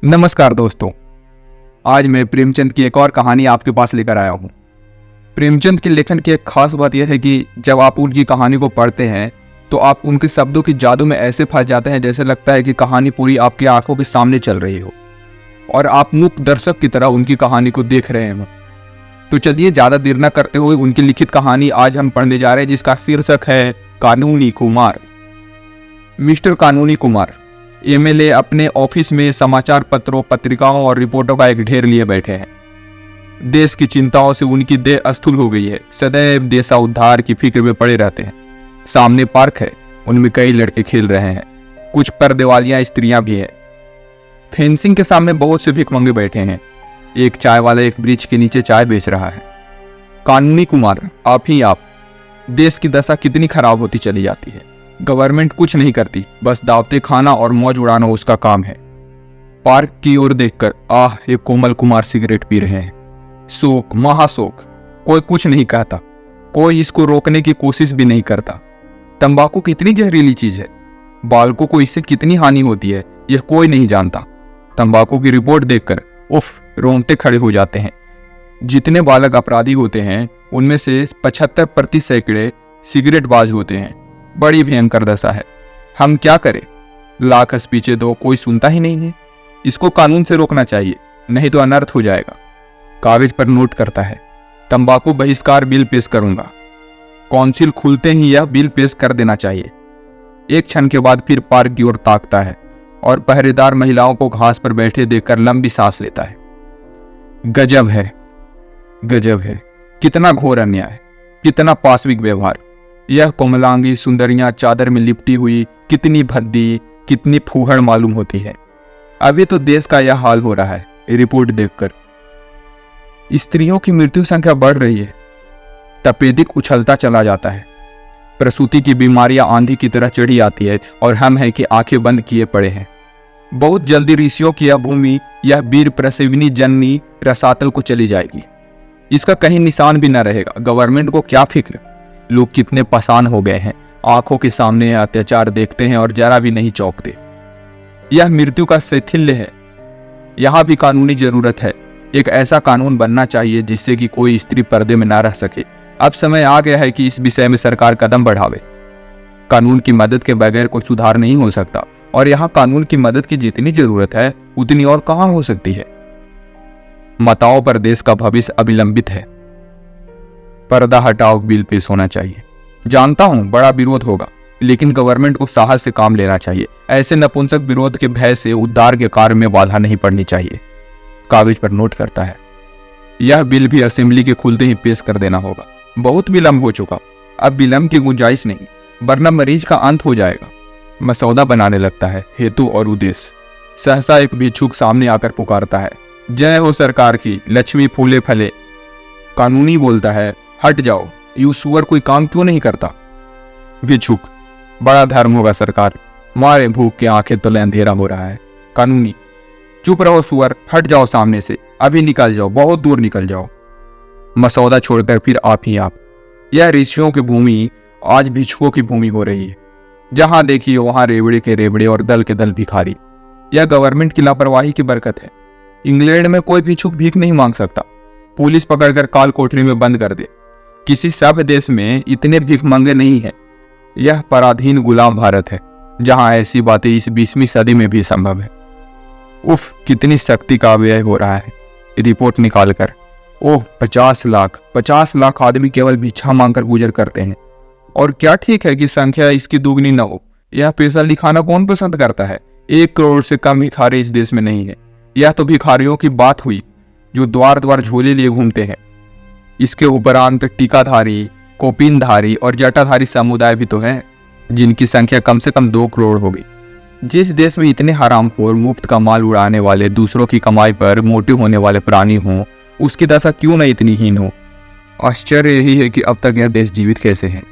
नमस्कार दोस्तों, आज मैं प्रेमचंद की एक और कहानी आपके पास लेकर आया हूँ। प्रेमचंद के लेखन की एक खास बात यह है कि जब आप उनकी कहानी को पढ़ते हैं तो आप उनके शब्दों की जादू में ऐसे फंस जाते हैं जैसे लगता है कि कहानी पूरी आपकी आंखों के सामने चल रही हो और आप मूक दर्शक की तरह उनकी कहानी को देख रहे हो। तो चलिए ज़्यादा देर न करते हुए उनकी लिखित कहानी आज हम पढ़ने जा रहे हैं, जिसका शीर्षक है कानूनी कुमार। मिस्टर कानूनी कुमार एमएलए अपने ऑफिस में समाचार पत्रों, पत्रिकाओं और रिपोर्टों का एक ढेर लिए बैठे हैं। देश की चिंताओं से उनकी देह अस्थूल हो गई है। सदैव देशा उद्धार की फिक्र में पड़े रहते हैं। सामने पार्क है, उनमें कई लड़के खेल रहे हैं, कुछ पर्दे वालियां स्त्रियां भी हैं। फेंसिंग के सामने बहुत से भिखमंगे बैठे हैं। एक चाय वाला एक वृक्ष के नीचे चाय बेच रहा है। कानूनी कुमार, आप ही आप, देश की दशा कितनी खराब होती चली जाती है। गवर्नमेंट कुछ नहीं करती, बस दावते खाना और मौज उड़ाना उसका काम है। पार्क की ओर देखकर आह, ये कोमल कुमार सिगरेट पी रहे हैं। शोक, महाशोक। कोई कुछ नहीं कहता, कोई इसको रोकने की कोशिश भी नहीं करता। तंबाकू कितनी जहरीली चीज है, बालकों को इससे कितनी हानि होती है, यह कोई नहीं जानता। तंबाकू की रिपोर्ट देखकर उफ, रोंगटे खड़े हो जाते हैं। जितने बालक अपराधी होते हैं उनमें से 75% सिगरेटबाज होते हैं। बड़ी भयंकर दशा है। हम क्या करें? लाख पीछे दो, कोई सुनता ही नहीं है। इसको कानून से रोकना चाहिए, नहीं तो अनर्थ हो जाएगा। कागज पर नोट करता है, तंबाकू बहिष्कार बिल पेश करूंगा। काउंसिल खुलते ही यह बिल पेश कर देना चाहिए। एक क्षण के बाद फिर पार्क की ओर ताकता है और पहरेदार महिलाओं को घास पर बैठे देखकर लंबी सांस लेता है। गजब है, गजब है। कितना घोर अन्याय, कितना पाशविक व्यवहार। यह कोमलांगी सुंदरियां चादर में लिपटी हुई कितनी भद्दी, कितनी फूहड़ मालूम होती है। अभी तो देश का यह हाल हो रहा है। रिपोर्ट देखकर स्त्रियों की मृत्यु संख्या बढ़ रही है। तपेदिक उछलता चला जाता है। प्रसूति की बीमारियां आंधी की तरह चढ़ी आती है और हम हैं कि आंखें बंद किए पड़े हैं। बहुत जल्दी ऋषियों की यह भूमि, यह वीर प्रसविनी जननी रसातल को चली जाएगी। इसका कहीं निशान भी न रहेगा। गवर्नमेंट को क्या फिक्र। लोग कितने परेशान हो गए हैं। आंखों के सामने अत्याचार देखते हैं और जरा भी नहीं चौंकते। यह मृत्यु का शैथिल्य है। यहां भी कानूनी जरूरत है। एक ऐसा कानून बनना चाहिए जिससे कि कोई स्त्री पर्दे में ना रह सके। अब समय आ गया है कि इस विषय में सरकार कदम बढ़ावे। कानून की मदद के बगैर कोई सुधार नहीं हो सकता और यहाँ कानून की मदद की जितनी जरूरत है उतनी और कहां हो सकती है। माताओं पर देश का भविष्य अविलंबित है। पर्दा हटाओ बिल पेश होना चाहिए। जानता हूं बड़ा विरोध होगा, लेकिन गवर्नमेंट को साहस से काम लेना चाहिए। ऐसे नपुंसक विरोध के भय से उद्धार के कार्य में बाधा नहीं पड़नी चाहिए। कागज पर नोट करता है, यह बिल भी असेंबली के खुलते ही पेश कर देना होगा। बहुत विलंब हो चुका, अब विलंब की गुंजाइश नहीं, वरना मरीज का अंत हो जाएगा। मसौदा बनाने लगता है, हेतु और उद्देश्य। सहसा एक भिक्षुक सामने आकर पुकारता है, जय हो सरकार की, लक्ष्मी फूले फले। कानूनी बोलता है, हट जाओ, यू सुअर कोई काम क्यों नहीं करता। भिक्षुक, बड़ा धर्म होगा सरकार, मारे भूख के आंखें तले अंधेरा हो रहा है। कानूनी, चुप रहो सुअर, हट जाओ सामने से, अभी निकल जाओ, बहुत दूर निकल जाओ। मसौदा छोड़कर फिर आप ही आप। यह ऋषियों की भूमि आज भिक्षुकों की भूमि हो रही है। जहां देखिए वहां रेवड़े के रेवड़े और दल के दल भिखारी। यह गवर्नमेंट की लापरवाही की बरकत है। इंग्लैंड में कोई भिक्षुक भीख नहीं मांग सकता। पुलिस पकड़कर काल कोठरी में बंद कर दे। किसी सभ्य देश में इतने भिखमंगे नहीं है। यह पराधीन गुलाम भारत है, जहां ऐसी बातें इस 20वीं सदी में भी संभव है। उफ, कितनी शक्ति का व्यय हो रहा है। रिपोर्ट निकालकर, ओह 50 लाख आदमी केवल भिक्षा मांगकर गुजर करते हैं। और क्या ठीक है कि संख्या इसकी दुगनी न हो। यह पैसा लिखाना कौन पसंद करता है। 1 करोड़ से कम भिखारी इस देश में नहीं है। यह तो भिखारियों की बात हुई जो द्वार द्वार झोले लिए घूमते हैं। इसके उपरांत टीकाधारी, कोपिनधारी और जटाधारी समुदाय भी तो हैं, जिनकी संख्या कम से कम 2 करोड़ होगी। जिस देश में इतने हरामखोर मुफ्त का माल उड़ाने वाले, दूसरों की कमाई पर मोटे होने वाले प्राणी हों, उसकी दशा क्यों न इतनी हीन हो। आश्चर्य यही है कि अब तक यह देश जीवित कैसे है।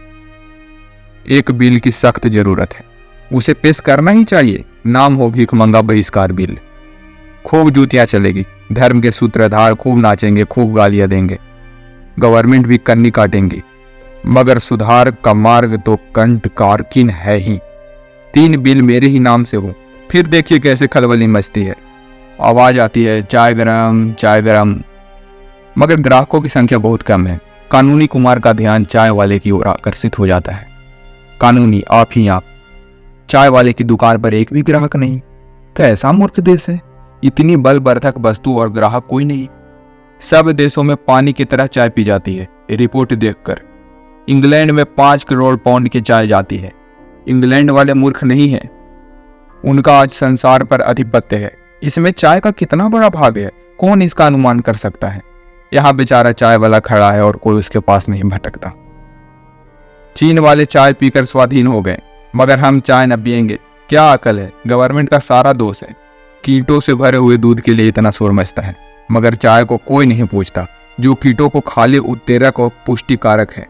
एक बिल की सख्त जरूरत है, उसे पेश करना ही चाहिए। नाम हो भिखमंगा बहिष्कार बिल। खूब जूतियां चलेगी, धर्म के सूत्रधार खूब नाचेंगे, खूब गालियां देंगे, गवर्नमेंट भी कन्नी काटेंगी, मगर सुधार का मार्ग तो कंटकारकीन है ही। 3 बिल मेरे ही नाम से हो, फिर देखिए कैसे खलबली मचती है। आवाज़ आती है, चाय गरम चाय गरम। मगर ग्राहकों की संख्या बहुत कम है। कानूनी कुमार का ध्यान चाय वाले की ओर आकर्षित हो जाता है। कानूनी, आप ही आप। चाय वाले की दुकान पर एक भी ग्राहक नहीं। कैसा मूर्ख देश है, इतनी बलवर्धक वस्तु और ग्राहक कोई नहीं। सब देशों में पानी की तरह चाय पी जाती है। रिपोर्ट देखकर इंग्लैंड में 5 करोड़ पाउंड की चाय जाती है। इंग्लैंड वाले मूर्ख नहीं है, उनका आज संसार पर आधिपत्य है। इसमें चाय का कितना बड़ा भाग है, कौन इसका अनुमान कर सकता है। यहाँ बेचारा चाय वाला खड़ा है और कोई उसके पास नहीं भटकता। चीन वाले चाय पीकर स्वाधीन हो गए, मगर हम चाय न पियेंगे। क्या अकल है, गवर्नमेंट का सारा दोष है। कीटों से भरे हुए दूध के लिए इतना शोर मचता है, मगर चाय को कोई नहीं पूछता, जो कीटों को खाली उत्तेजक और पुष्टिकारक है।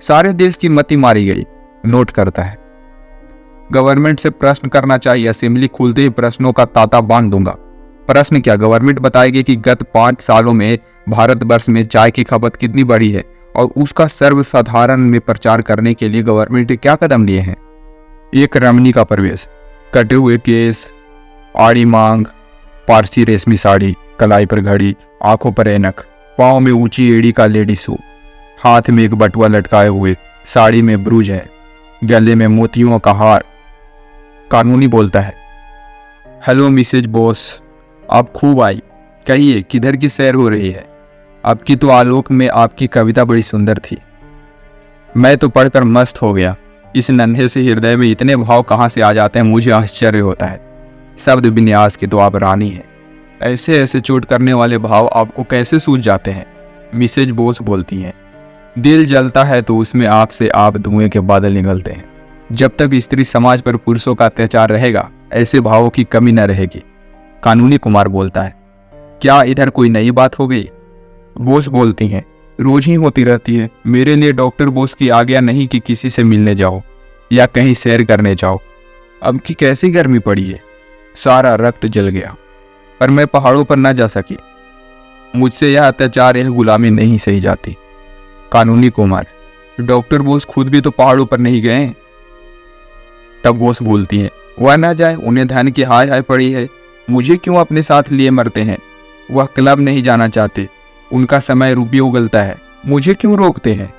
सारे देश की मति मारी गई। नोट करता है, गवर्नमेंट से प्रश्न करना चाहिए। असेंबली खुलते ही प्रश्नों का तांता बांध दूंगा। प्रश्न क्या, गवर्नमेंट बताएगी कि गत 5 सालों में भारतवर्ष में चाय की खपत कितनी बढ़ी है और उसका सर्वसाधारण में प्रचार करने के लिए गवर्नमेंट ने क्या कदम लिए हैं। एक रमणी का प्रवेश, कटे हुए केस, आड़ी मांग, पारसी रेशमी साड़ी, कलाई पर घड़ी, आंखों पर ऐनक, पाँव में ऊंची एड़ी का लेडी शू, हाथ में एक बटुआ लटकाए हुए, साड़ी में ब्रूज है, गले में मोतियों का हार। कानूनी बोलता है, हेलो मिसेज बॉस, आप खूब आई। कहिए किधर की सैर हो रही है। आपकी तो आलोक में आपकी कविता बड़ी सुंदर थी। मैं तो पढ़कर मस्त हो गया। इस नन्हे से हृदय में इतने भाव कहाँ से आ जाते हैं, मुझे आश्चर्य होता है। शब्द विन्यास की तो आप रानी हैं। ऐसे ऐसे चोट करने वाले भाव आपको कैसे सूझ जाते हैं। मिसेज बोस बोलती हैं, दिल जलता है तो उसमें आप से आप धुएं के बादल निकलते हैं। जब तक स्त्री समाज पर पुरुषों का अत्याचार रहेगा, ऐसे भावों की कमी न रहेगी। कानूनी कुमार बोलता है, क्या इधर कोई नई बात हो गई। बोस बोलती हैं, रोज ही होती रहती है। मेरे लिए डॉक्टर बोस की आज्ञा नहीं कि किसी से मिलने जाओ या कहीं सैर करने जाओ। अब की कैसी गर्मी पड़ी है, सारा रक्त जल गया, पर मैं पहाड़ों पर न जा सकी। मुझसे यह अत्याचार, यह गुलामी नहीं सही जाती। कानूनी कुमार, डॉक्टर बोस खुद भी तो पहाड़ों पर नहीं गए। तब बोस बोलती हैं, वह ना जाए, उन्हें धन की हाय हाय पड़ी है। मुझे क्यों अपने साथ लिए मरते हैं। वह क्लब नहीं जाना चाहते, उनका समय रुपये उगलता है, मुझे क्यों रोकते हैं।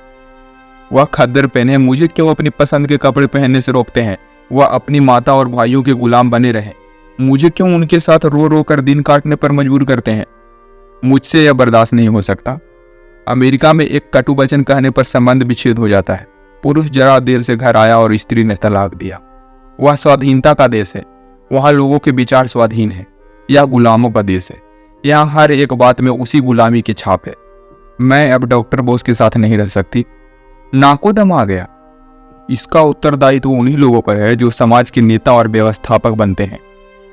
वह खद्दर पहने, मुझे क्यों अपनी पसंद के कपड़े पहनने से रोकते हैं। वह अपनी माता और भाइयों के गुलाम बने रहे, मुझे क्यों उनके साथ रो रो कर दिन काटने पर मजबूर करते हैं। मुझसे यह बर्दाश्त नहीं हो सकता। अमेरिका में एक कटु वचन कहने पर संबंध विच्छेद हो जाता है। पुरुष जरा देर से घर आया और स्त्री ने तलाक दिया। वह स्वाधीनता का देश है, वहाँ लोगों के विचार स्वाधीन है। यह गुलामों का देश है, यहाँ हर एक बात में उसी गुलामी की छाप है। मैं अब डॉक्टर बोस के साथ नहीं रह सकती। नाको दम आ गया। इसका उत्तरदायित्व उन्हीं लोगों पर है जो समाज के नेता और व्यवस्थापक बनते हैं।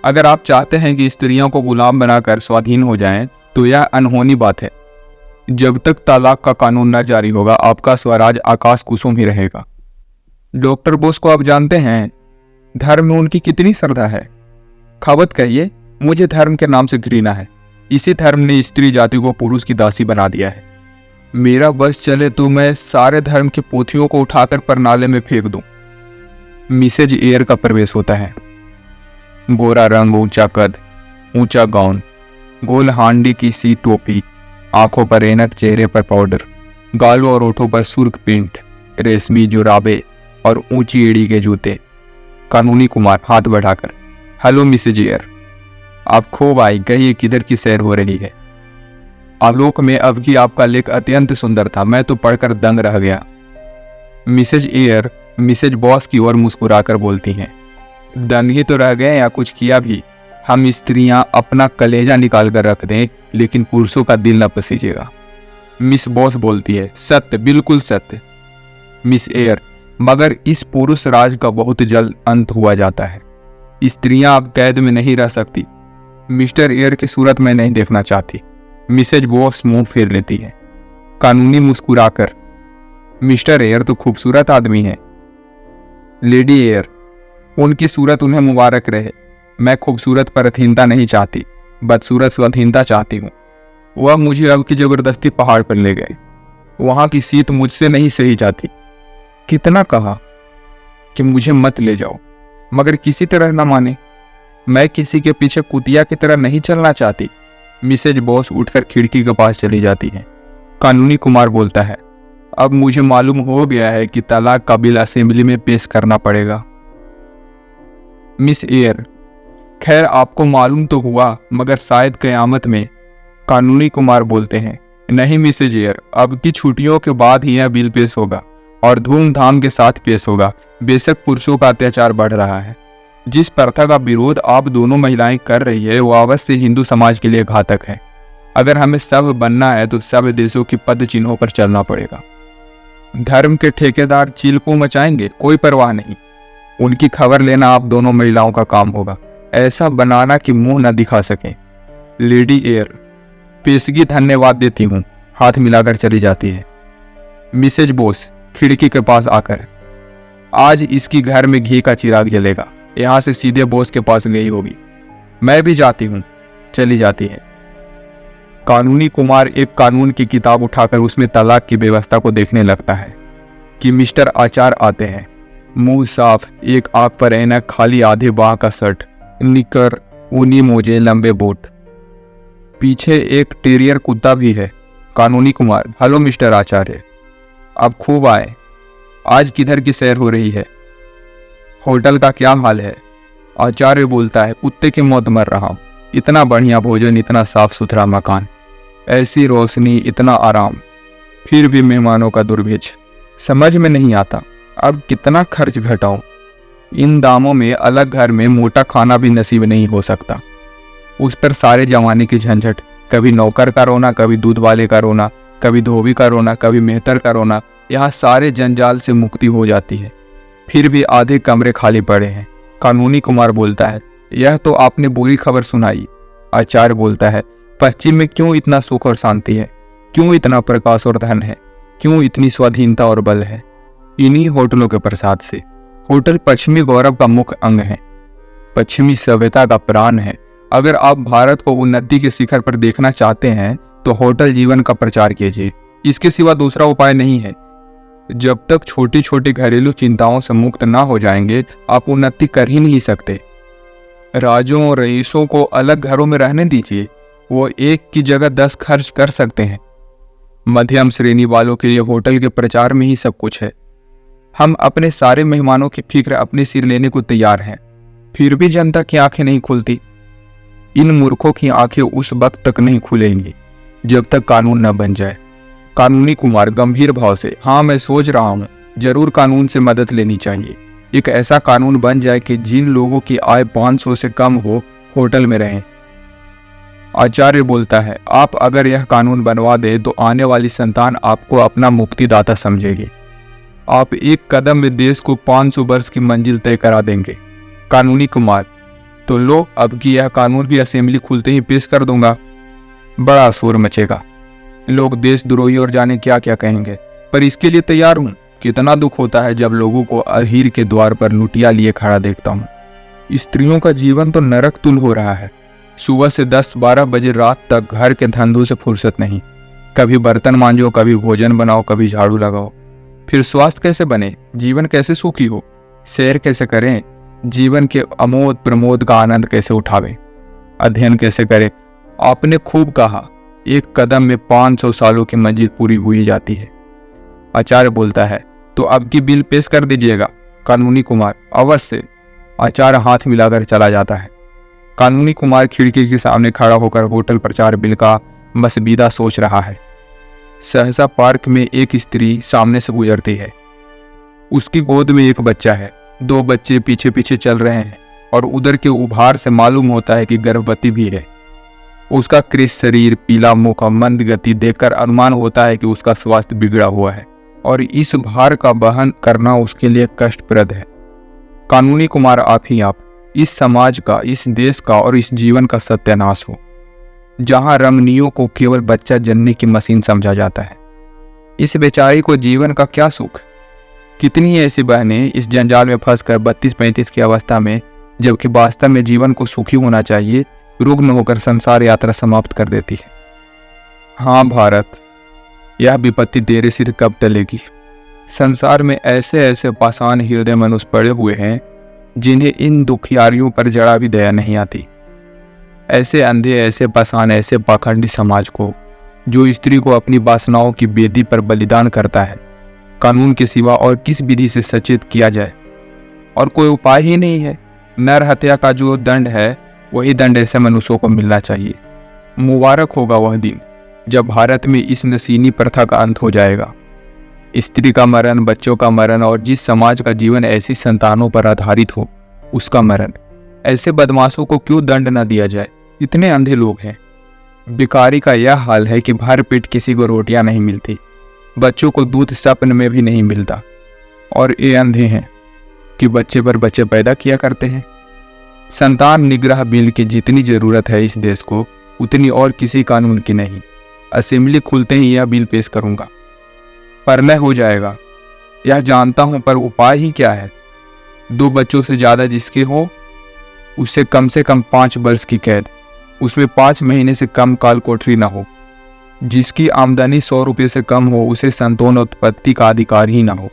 अगर आप चाहते हैं कि स्त्रियों को गुलाम बनाकर स्वाधीन हो जाएं, तो यह अनहोनी बात है। जब तक तलाक का कानून न जारी होगा, आपका स्वराज आकाश कुसुम ही रहेगा। डॉक्टर बोस को आप जानते हैं, धर्म में उनकी कितनी श्रद्धा है। खबत कहिए, मुझे धर्म के नाम से घृणा है। इसी धर्म ने स्त्री जाति को पुरुष की दासी बना दिया है। मेरा बस चले तो मैं सारे धर्म के पोथियों को उठाकर परनाले में फेंक दूं। मिसेज एयर का प्रवेश होता है। गोरा रंग, ऊंचा कद, ऊंचा गाउन, गोल हांडी की सी टोपी, आंखों पर ऐनक, चेहरे पर पाउडर, गालों और ओठों पर सुर्ख पेंट, रेशमी जुराबे और ऊंची एड़ी के जूते। कानूनी कुमार हाथ बढ़ाकर, हेलो मिसेज एयर, आप खूब आई। कहिए किधर की सैर हो रही है। आलोक में अब की आपका लेख अत्यंत सुंदर था, मैं तो पढ़कर दंग रह गया। मिसेज एयर मिसेज बॉस की ओर मुस्कुराकर बोलती हैं, दंग ही तो रह गए या कुछ किया भी। हम स्त्रियां अपना कलेजा निकाल कर रख दें, लेकिन पुरुषों का दिल न पसीजेगा। मिस बॉस बोलती है, सत्य, बिल्कुल सत्य। मिस एयर, मगर इस पुरुष राज का बहुत जल्द अंत हुआ जाता है। स्त्रियां अब कैद में नहीं रह सकती। मिस्टर एयर की सूरत मैं नहीं देखना चाहती। मिसेज बॉस मुंह फेर लेती है। कानूनी मुस्कुराकर, मिस्टर एयर तो खूबसूरत आदमी है। लेडी एयर, उनकी सूरत उन्हें मुबारक रहे। मैं खूबसूरत पर अधीनता नहीं चाहती, बदसूरत स्वाधीनता चाहती हूँ। वह मुझे अब की जबरदस्ती पहाड़ पर ले गए। वहाँ की शीत मुझसे नहीं सही जाती। कितना कहा कि मुझे मत ले जाओ, मगर किसी तरह न माने। मैं किसी के पीछे कुतिया की तरह नहीं चलना चाहती। मिसेज बोस उठकर खिड़की के पास चली जाती है। कानूनी कुमार बोलता है, अब मुझे मालूम हो गया है कि तलाक का बिल असेंबली में पेश करना पड़ेगा। मिस एयर, खैर आपको मालूम तो हुआ, मगर शायद कयामत में। कानूनी कुमार बोलते हैं, नहीं मिसेज एयर, अब की छुट्टियों के बाद ही यह बिल पेश होगा और धूमधाम के साथ पेश होगा। बेशक पुरुषों का अत्याचार बढ़ रहा है। जिस प्रथा का विरोध आप दोनों महिलाएं कर रही है वो अवश्य हिंदू समाज के लिए घातक है। अगर हमें सब बनना है तो सब देशों की पद चिन्हों पर चलना पड़ेगा। धर्म के ठेकेदार चिल्पू मचाएंगे, कोई परवाह नहीं। उनकी खबर लेना आप दोनों महिलाओं का काम होगा, ऐसा बनाना कि मुंह न दिखा सके। लेडी एयर, पेशगी धन्यवाद देती हूँ, हाथ मिलाकर चली जाती है। मिसेज बोस खिड़की के पास आकर, आज इसकी घर में घी का चिराग जलेगा। यहाँ से सीधे बोस के पास गई होगी। मैं भी जाती हूँ, चली जाती है। कानूनी कुमार एक कानून की किताब उठाकर उसमें तलाक की व्यवस्था को देखने लगता है कि मिस्टर आचार आते हैं। मुंह साफ, एक आंख पर ऐनक, खाली आधे बाह का शर्ट, निकर, ऊनी मोजे, लंबे बूट। पीछे एक टेरियर कुत्ता भी है। कानूनी कुमार, हेलो मिस्टर आचार्य, आप खूब आए। आज किधर की सैर हो रही है? होटल का क्या हाल है? आचार्य बोलता है, कुत्ते की मौत मर रहा हूं। इतना बढ़िया भोजन, इतना साफ सुथरा मकान, ऐसी रोशनी, इतना आराम, फिर भी मेहमानों का दुर्भिक्ष। समझ में नहीं आता अब कितना खर्च घटाऊं। इन दामों में अलग घर में मोटा खाना भी नसीब नहीं हो सकता। उस पर सारे जमाने की झंझट, कभी नौकर का रोना, कभी दूध वाले का रोना, कभी धोबी का रोना, कभी मेहतर का रोना। यहाँ सारे जंजाल से मुक्ति हो जाती है। फिर भी आधे कमरे खाली पड़े हैं। कानूनी कुमार बोलता है, यह तो आपने बुरी खबर सुनाई। आचार्य बोलता है, पश्चिम में क्यों इतना सुख और शांति है? क्यों इतना प्रकाश और धन है? क्यों इतनी स्वाधीनता और बल है? इन्हीं होटलों के प्रसाद से। होटल पश्चिमी गौरव का मुख्य अंग है, पश्चिमी सभ्यता का प्राण है। अगर आप भारत को उन्नति के शिखर पर देखना चाहते हैं तो होटल जीवन का प्रचार कीजिए। इसके सिवा दूसरा उपाय नहीं है। जब तक छोटी छोटी घरेलू चिंताओं से मुक्त ना हो जाएंगे, आप उन्नति कर ही नहीं सकते। राजों और रईसों को अलग घरों में रहने दीजिए, वो एक की जगह 10 खर्च कर सकते हैं। मध्यम श्रेणी वालों के लिए होटल के प्रचार में ही सब कुछ है। हम अपने सारे मेहमानों की फिक्र अपने सिर लेने को तैयार हैं, फिर भी जनता की आंखें नहीं खुलती। इन मूर्खों की आंखें उस वक्त तक नहीं खुलेंगी जब तक कानून न बन जाए। कानूनी कुमार गंभीर भाव से, हाँ मैं सोच रहा हूँ, जरूर कानून से मदद लेनी चाहिए। एक ऐसा कानून बन जाए कि जिन लोगों की आय 500 से कम हो होटल में रहें। आचार्य बोलता है, आप अगर यह कानून बनवा दे तो आने वाली संतान आपको अपना मुक्तिदाता समझेगी। आप एक कदम में देश को 500 वर्ष की मंजिल तय करा देंगे। कानूनी कुमार, तो लो, अब की यह कानून भी असेंबली खुलते ही पेश कर दूंगा। बड़ा शोर मचेगा, लोग देशद्रोही और जाने क्या क्या कहेंगे, पर इसके लिए तैयार हूं। कितना दुख होता है जब लोगों को अहीर के द्वार पर लुटिया लिए खड़ा देखता हूं। स्त्रियों का जीवन तो नरक तुल हो रहा है। सुबह से 10-12 बजे रात तक घर के धंधों से फुर्सत नहीं। कभी बर्तन मांजो, कभी भोजन बनाओ, कभी झाड़ू लगाओ। फिर स्वास्थ्य कैसे बने? जीवन कैसे सुखी हो? सैर कैसे करें? जीवन के अमोद प्रमोद का आनंद कैसे उठावें? अध्ययन कैसे करें? आपने खूब कहा, एक कदम में 500 सालों की मंजिल पूरी हुई जाती है। आचार्य बोलता है, तो अब की बिल पेश कर दीजिएगा। कानूनी कुमार, अवश्य। आचार्य हाथ मिलाकर चला जाता है। कानूनी कुमार खिड़की के सामने खड़ा होकर होटल प्रचार बिल का मसवीदा सोच रहा है। सहसा पार्क में एक स्त्री सामने से गुजरती है। उसकी गोद में एक बच्चा है। 2 बच्चे पीछे पीछे चल रहे हैं और उधर के उभार से मालूम होता है कि गर्भवती भी है। उसका कृश शरीर, पीला मुख और मंद गति देखकर अनुमान होता है कि उसका स्वास्थ्य बिगड़ा हुआ है और इस भार का वहन करना उसके लिए कष्टप्रद है। कानूनी कुमार, आप ही आप इस समाज का, इस देश का और इस जीवन का सत्यानाश हो, जहां रमणियों को केवल बच्चा जनने की मशीन समझा जाता है। इस बेचारी को जीवन का क्या सुख। कितनी ऐसी बहनें इस जंजाल में फंसकर 32-35 की अवस्था में, जबकि वास्तव में जीवन को सुखी होना चाहिए, रुग्ण होकर संसार यात्रा समाप्त कर देती है। हाँ भारत, यह विपत्ति तेरे सिर कब टलेगी? संसार में ऐसे ऐसे पाषाण हृदय मनुष्य पड़े हुए हैं जिन्हें इन दुखियारियों पर जरा भी दया नहीं आती। ऐसे अंधे, ऐसे पाषाण, ऐसे पाखंडी समाज को, जो स्त्री को अपनी वासनाओं की बेदी पर बलिदान करता है, कानून के सिवा और किस विधि से सचेत किया जाए? और कोई उपाय ही नहीं है। नर हत्या का जो दंड है वही दंड ऐसे मनुष्यों को मिलना चाहिए। मुबारक होगा वह दिन जब भारत में इस नशीनी प्रथा का अंत हो जाएगा। स्त्री का मरण, बच्चों का मरण और जिस समाज का जीवन ऐसी संतानों पर आधारित हो उसका मरण। ऐसे बदमाशों को क्यों दंड न दिया जाए? इतने अंधे लोग हैं। भिखारी का यह हाल है कि भर पेट किसी को रोटियां नहीं मिलती, बच्चों को दूध सपन में भी नहीं मिलता, और ये अंधे हैं कि बच्चे पर बच्चे पैदा किया करते हैं। संतान निग्रह बिल की जितनी जरूरत है इस देश को, उतनी और किसी कानून की नहीं। असेंबली खुलते ही यह बिल पेश करूंगा। प्रलय हो जाएगा यह जानता हूं, पर उपाय ही क्या है? 2 बच्चों से ज्यादा जिसके हो उससे कम 5 वर्ष की कैद, उसमें 5 महीने से कम काल कोठरी न हो। जिसकी आमदनी 100 रुपये से कम हो उसे संतानोत्पत्ति का अधिकार ही न हो।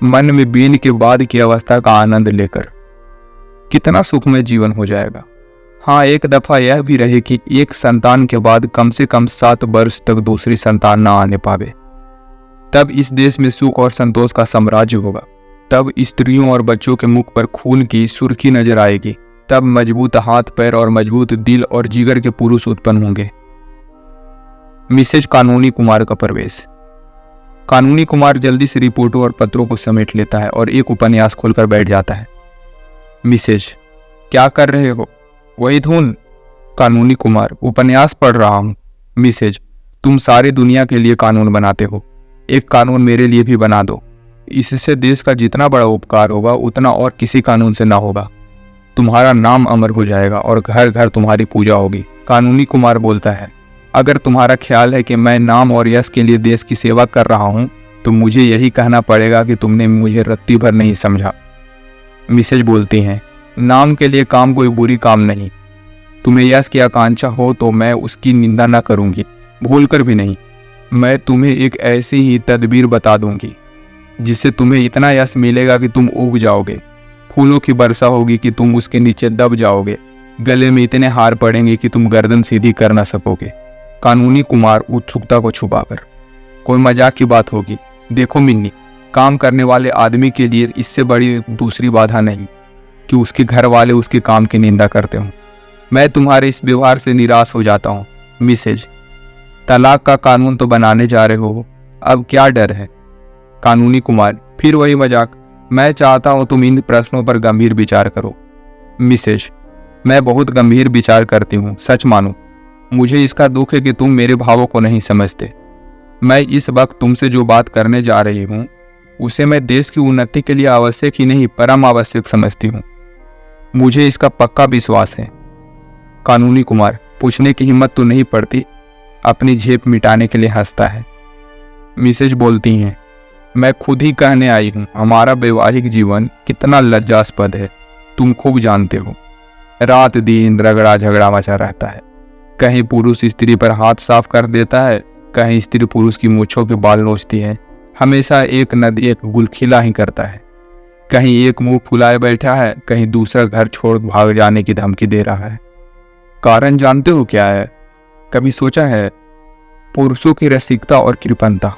मन में बीन के बाद की अवस्था का आनंद लेकर कितना सुखमय जीवन हो जाएगा। हाँ, एक दफा यह भी रहे कि एक संतान के बाद कम से कम 7 वर्ष तक दूसरी संतान न आने पावे। तब इस देश में सुख और संतोष का साम्राज्य होगा। तब स्त्रियों और बच्चों के मुख पर खून की सुर्खी नजर आएगी। तब मजबूत हाथ पैर और मजबूत दिल और जिगर के पुरुष उत्पन्न होंगे। मिसेज कानूनी कुमार का प्रवेश। कानूनी कुमार जल्दी से रिपोर्टों और पत्रों को समेट लेता है और एक उपन्यास खोलकर बैठ जाता है। मिसेज, क्या कर रहे हो? वही धुन। कानूनी कुमार, उपन्यास पढ़ रहा हूं। मिसेज, तुम सारी दुनिया के लिए कानून बनाते हो, एक कानून मेरे लिए भी बना दो। इससे देश का जितना बड़ा उपकार होगा उतना और किसी कानून से ना होगा। तुम्हारा नाम अमर हो जाएगा और घर घर तुम्हारी पूजा होगी। कानूनी कुमार बोलता है, अगर तुम्हारा ख्याल है कि मैं नाम और यश के लिए देश की सेवा कर रहा हूं तो मुझे यही कहना पड़ेगा कि तुमने मुझे रत्ती भर नहीं समझा। मिसेज बोलती हैं, नाम के लिए काम कोई बुरी काम नहीं। तुम्हें यश की आकांक्षा हो तो मैं उसकी निंदा न करूंगी, भूलकर भी नहीं। मैं तुम्हें एक ऐसी ही तदबीर बता दूंगी जिससे तुम्हें इतना यश मिलेगा कि तुम उग जाओगे। फूलों की वर्षा होगी कि तुम उसके नीचे दब जाओगे। गले में इतने हार पड़ेंगे कि तुम गर्दन सीधी कर ना सकोगे। कानूनी कुमार उत्सुकता को छुपाकर, कोई मजाक की बात होगी। देखो मिन्नी, काम करने वाले आदमी के लिए इससे बड़ी दूसरी बाधा नहीं कि उसके घर वाले उसके काम की निंदा करते हों। मैं तुम्हारे इस व्यवहार से निराश हो जाता हूँ। मिसेज, तलाक का कानून तो बनाने जा रहे हो, अब क्या डर है? कानूनी कुमार, फिर वही मजाक। मैं चाहता हूं तुम इन प्रश्नों पर गंभीर विचार करो। मिसेज, मैं बहुत गंभीर विचार करती हूं, सच मानो। मुझे इसका दुख है कि तुम मेरे भावों को नहीं समझते। मैं इस वक्त तुमसे जो बात करने जा रही हूं उसे मैं देश की उन्नति के लिए आवश्यक ही नहीं परम आवश्यक समझती हूं। मुझे इसका पक्का विश्वास है। कानूनी कुमार पूछने की हिम्मत तो नहीं पड़ती, अपनी झेप मिटाने के लिए हंसता है। मिसेज बोलती हैं, मैं खुद ही कहने आई हूं, हमारा वैवाहिक जीवन कितना लज्जास्पद है, तुम खूब जानते हो। रात दिन रगड़ा झगड़ा मचा रहता है। कहीं पुरुष स्त्री पर हाथ साफ कर देता है, कहीं स्त्री पुरुष की मूंछों के बाल नोचती है। हमेशा एक नद एक गुलखिला ही करता है। कहीं एक मुंह फुलाए बैठा है, कहीं दूसरा घर छोड़ भाग जाने की धमकी दे रहा है। कारण जानते हो क्या है? कभी सोचा है? पुरुषों की रसिकता और कृपणता,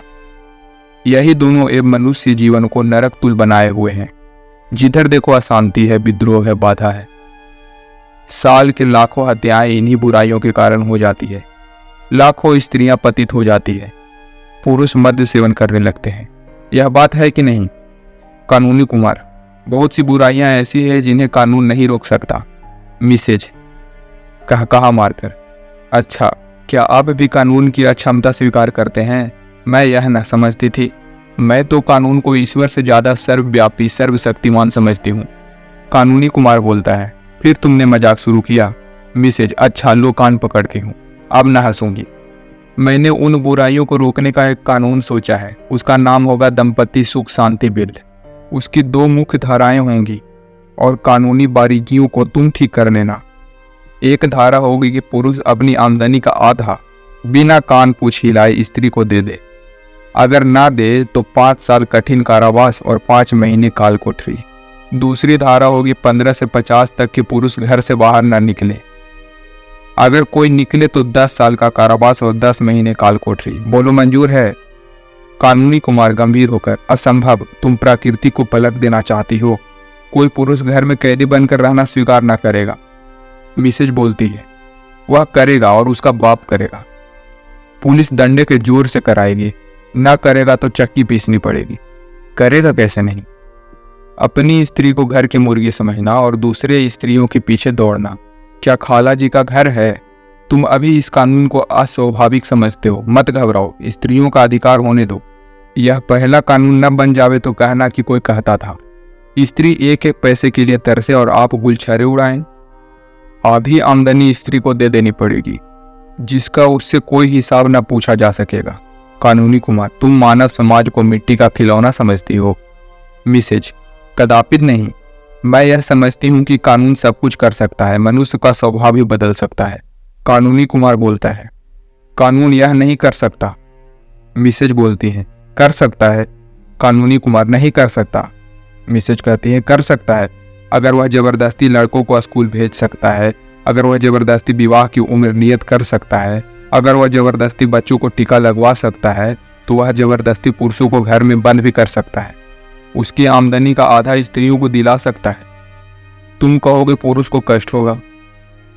यही दोनों एक मनुष्य जीवन को नरक तुल बनाए हुए हैं। जिधर देखो अशांति है, विद्रोह है, बाधा है। साल के लाखों हत्याएं इन्हीं बुराइयों के कारण हो जाती है। लाखों स्त्रियां पतित हो जाती है, पुरुष मद्य सेवन करने लगते हैं। यह बात है कि नहीं? कानूनी कुमार, बहुत सी बुराइयां ऐसी है जिन्हें कानून नहीं रोक सकता। मिसेज कहा मारकर, अच्छा, क्या आप भी कानून की अक्षमता स्वीकार करते हैं? मैं यह न समझती थी। मैं तो कानून को ईश्वर से ज्यादा सर्वव्यापी सर्वशक्तिमान समझती हूँ। कानूनी कुमार बोलता है, फिर तुमने मजाक शुरू किया। मिसेज, अच्छा लो, कान पकड़ती हूँ, अब न हंसूंगी। मैंने उन बुराइयों को रोकने का एक कानून सोचा है। उसका नाम होगा दंपति सुख शांति बिल। उसकी 2 मुख्य धाराएं होंगी और कानूनी बारीकियों को तुम ठीक कर लेना। एक धारा होगी कि पुरुष अपनी आमदनी का आधा बिना कान पूछ हिलाए स्त्री को दे दे। अगर ना दे तो 5 साल कठिन कारावास और 5 महीने काल कोठरी। दूसरी धारा होगी 15 से 50 तक के पुरुष घर से बाहर न निकले। अगर कोई निकले तो 10 साल का कारावास और 10 महीने काल कोठरी। बोलो मंजूर है? कानूनी कुमार गंभीर होकर, असंभव, तुम प्रकृति को पलट देना चाहती हो। कोई पुरुष घर में कैदी बनकर रहना स्वीकार न करेगा। मिसेज बोलती है, वह करेगा और उसका बाप करेगा। पुलिस डंडे के जोर से कराएगी, ना करेगा तो चक्की पीसनी पड़ेगी। करेगा कैसे नहीं? अपनी स्त्री को घर की मुर्गी समझना और दूसरे स्त्रियों के पीछे दौड़ना क्या खाला जी का घर है? तुम अभी इस कानून को अस्वाभाविक समझते हो। मत घबराओ, स्त्रियों का अधिकार होने दो। यह पहला कानून न बन जावे तो कहना कि कोई कहता था। स्त्री एक एक पैसे के लिए तरसे और आप गुलछरे उड़ाएं। आधी आमदनी स्त्री को दे देनी पड़ेगी, जिसका उससे कोई हिसाब न पूछा जा सकेगा। कानूनी कुमार, तुम मानव समाज को मिट्टी का खिलौना समझती हो। मिसेज, कदापि नहीं। मैं यह समझती हूँ कि कानून सब कुछ कर सकता है, मनुष्य का स्वभाव भी बदल सकता है। कानूनी कुमार बोलता है, कानून यह नहीं कर सकता। मिसेज बोलती है, कर सकता है। कानूनी कुमार, नहीं कर सकता। मिसेज कहती है, कर सकता है। अगर वह जबरदस्ती लड़कों को स्कूल भेज सकता है, अगर वह जबरदस्ती विवाह की उम्र नियत कर सकता है, अगर वह जबरदस्ती बच्चों को टीका लगवा सकता है, तो वह जबरदस्ती पुरुषों को घर में बंद भी कर सकता है। उसकी आमदनी का आधा स्त्रियों को दिला सकता है। तुम कहोगे पुरुष को कष्ट होगा।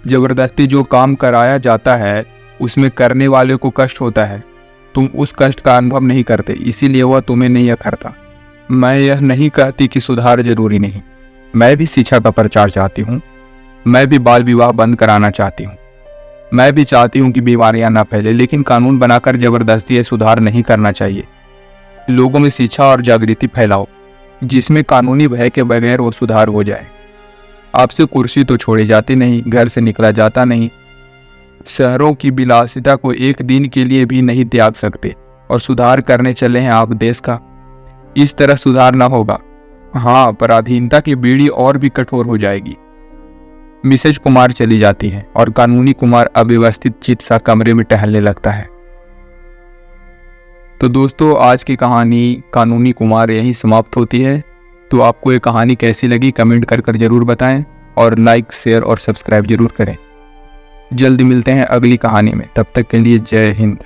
जबरदस्ती जो काम कराया जाता है उसमें करने वाले को कष्ट होता है। तुम उस कष्ट का अनुभव नहीं करते, इसीलिए वह तुम्हें नहीं अखरता। मैं यह नहीं कहती कि सुधार जरूरी नहीं। मैं भी शिक्षा का प्रचार चाहती हूँ। मैं भी बाल विवाह बंद कराना चाहती हूँ। मैं भी चाहती हूँ कि बीमारियां ना फैले, लेकिन कानून बनाकर जबरदस्ती यह सुधार नहीं करना चाहिए। लोगों में शिक्षा और जागृति फैलाओ, जिसमें कानूनी भय के बगैर वो सुधार हो जाए। आपसे कुर्सी तो छोड़ी जाती नहीं, घर से निकला जाता नहीं। शहरों की विलासिता को एक दिन के लिए भी नहीं त्याग सकते, और सुधार करने चले हैं आप देश का। इस तरह सुधार ना होगा। हाँ, पराधीनता की बीड़ी और भी कठोर हो जाएगी। मिसेज कुमार चली जाती है और कानूनी कुमार अव्यवस्थित चित्त सा कमरे में टहलने लगता है। तो दोस्तों, आज की कहानी कानूनी कुमार यहीं समाप्त होती है। तो आपको ये कहानी कैसी लगी कमेंट कर जरूर बताएं, और लाइक, शेयर और सब्सक्राइब जरूर करें। जल्दी मिलते हैं अगली कहानी में। तब तक के लिए जय हिंद।